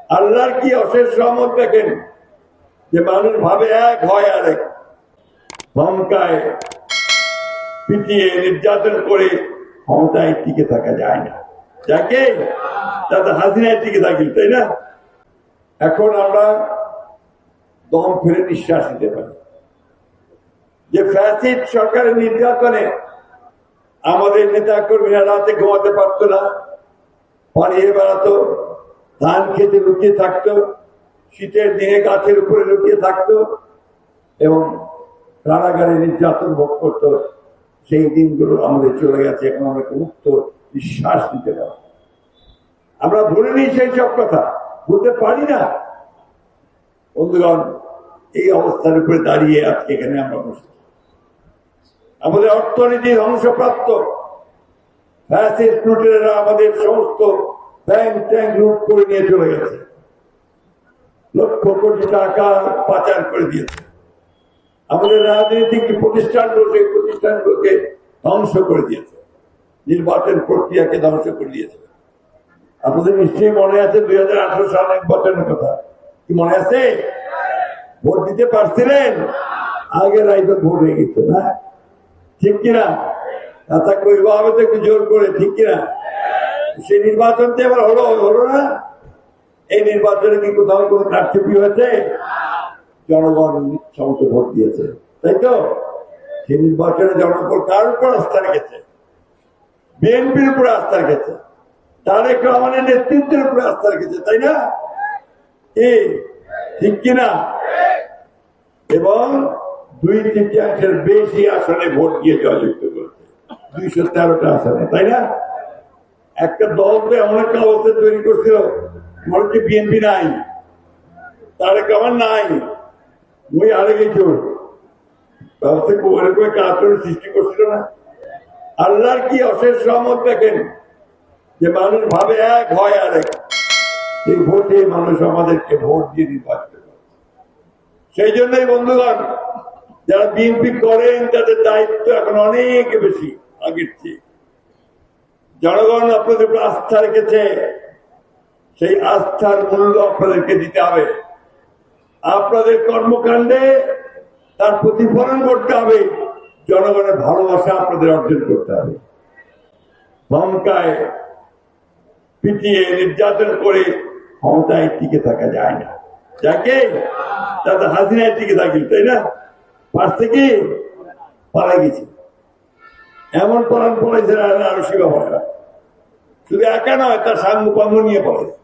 আল্লাহর কি অশেষ রহমত দেখেন যে মানুষ ভাবে এক হয় আরেক, ধমকায়, পিটিয়ে, নির্যাতন করে ক্ষমতায় টিকে থাকা যায় না। যাকে তাতে হাসিনায় টিকে থাকি, তাই না? এখন আমরা দম ফেলে নিঃশ্বাস নিতে পারি যে ফ্যাসিস্ট সরকারের নির্যাতনে আমাদের নেতা কর্মীরা রাতে ঘুমাতে পারত না, পালিয়ে বেড়াতো, ধান খেতে লুকিয়ে থাকতো, শীতের দিনে গাছের উপরে লুকিয়ে থাকতো এবং কারাগারে নির্যাতন ভোগ করতো। সেই দিনগুলো আমাদের চলে গেছে। এখন আমরা মুক্ত নিঃশ্বাস নিতে পারি। আমরা ভুলিনি সেই সব কথা, ভুলতে পারি না। বন্ধুগণ, এই অবস্থার উপরে দাঁড়িয়ে আজকে এখানে আমরা বসে, আমাদের অর্থনীতি ধ্বংসপ্রাপ্ত, ফ্যাসিস্ট লুটেরা আমাদের সমস্ত ব্যাংক ট্যাঙ্ক লুট করে নিয়ে চলে গেছে, লক্ষ কোটি টাকা পাচার করে দিয়েছে। আমাদের রাজনৈতিক প্রতিষ্ঠানগুলোকে ধ্বংস করে দিয়েছে, নির্বাচন প্রক্রিয়াকে ধ্বংস করে দিয়েছে। আপনাদের নিশ্চয়ই মনে আছে 2018 সাল নির্বাচনের কথা, কি মনে আছে? ভোট দিতে পারছিলেন? আগে রাইতে ভোট হয়ে গেছে না, ঠিক কিনা? তা করবো হবে তো একটু জোর করে, ঠিক কিনা? সেই নির্বাচনটা এবার হলো না? এই নির্বাচনে কি কোথাও কোনো কারচুপি হয়েছে? জনগণ সমস্ত ভোট দিয়েছে, তাই তো? সেই নির্বাচনে জনগণ কার উপর আস্থা রেখেছে? বিএনপির উপরে আস্থা রেখেছে, তারেক রহমানের নেতৃত্বের উপরে আস্থা রেখেছে, তাই না? ঠিক কিনা? এবং 2/3 বেশি আসনে ভোট দিয়ে জয়যুক্ত করেছে, 213টা আসনে, তাই না? একটা দল তো এমন একটা অবস্থা তৈরি করছিল, মনে হচ্ছে বিএনপি নাই, তারেক রহমান নাই, ওই হারে গেছিল, ব্যবস্থা কারণ সৃষ্টি করছিল না। আল্লাহর কি অশেষ রহমত দেখেন যে মানুষ ভাবে এক হয় আরেক, এই ভোটে মানুষ আমাদেরকে ভোট দিয়ে নির্বাচিত করে। সেই জন্যই বন্ধুগণ, যারা বিএনপি করেন তাদের দায়িত্ব এখন অনেক বেশি আগের চেয়ে। জনগণ আপনাদের উপর আস্থা রেখেছে, সেই আস্থার মূল্য আপনাদেরকে দিতে হবে। আপনাদের কর্মকাণ্ডে তার প্রতিফলন করতে হবে, জনগণের ভালোবাসা আপনাদের অর্জন করতে হবে। ধমকায়, পিটিয়ে, নির্যাতন করে ক্ষমতায় টিকে থাকা যায় না। যাকে তাতে হাসিনায় টিকে থাকি, তাই না? পারছে কি? পালা গেছে, এমন পলান পড়েছে আরো শিবা হয়, শুধু একা নয়, তার সাঙ্গ পাঙ্গ নিয়ে পড়েছে।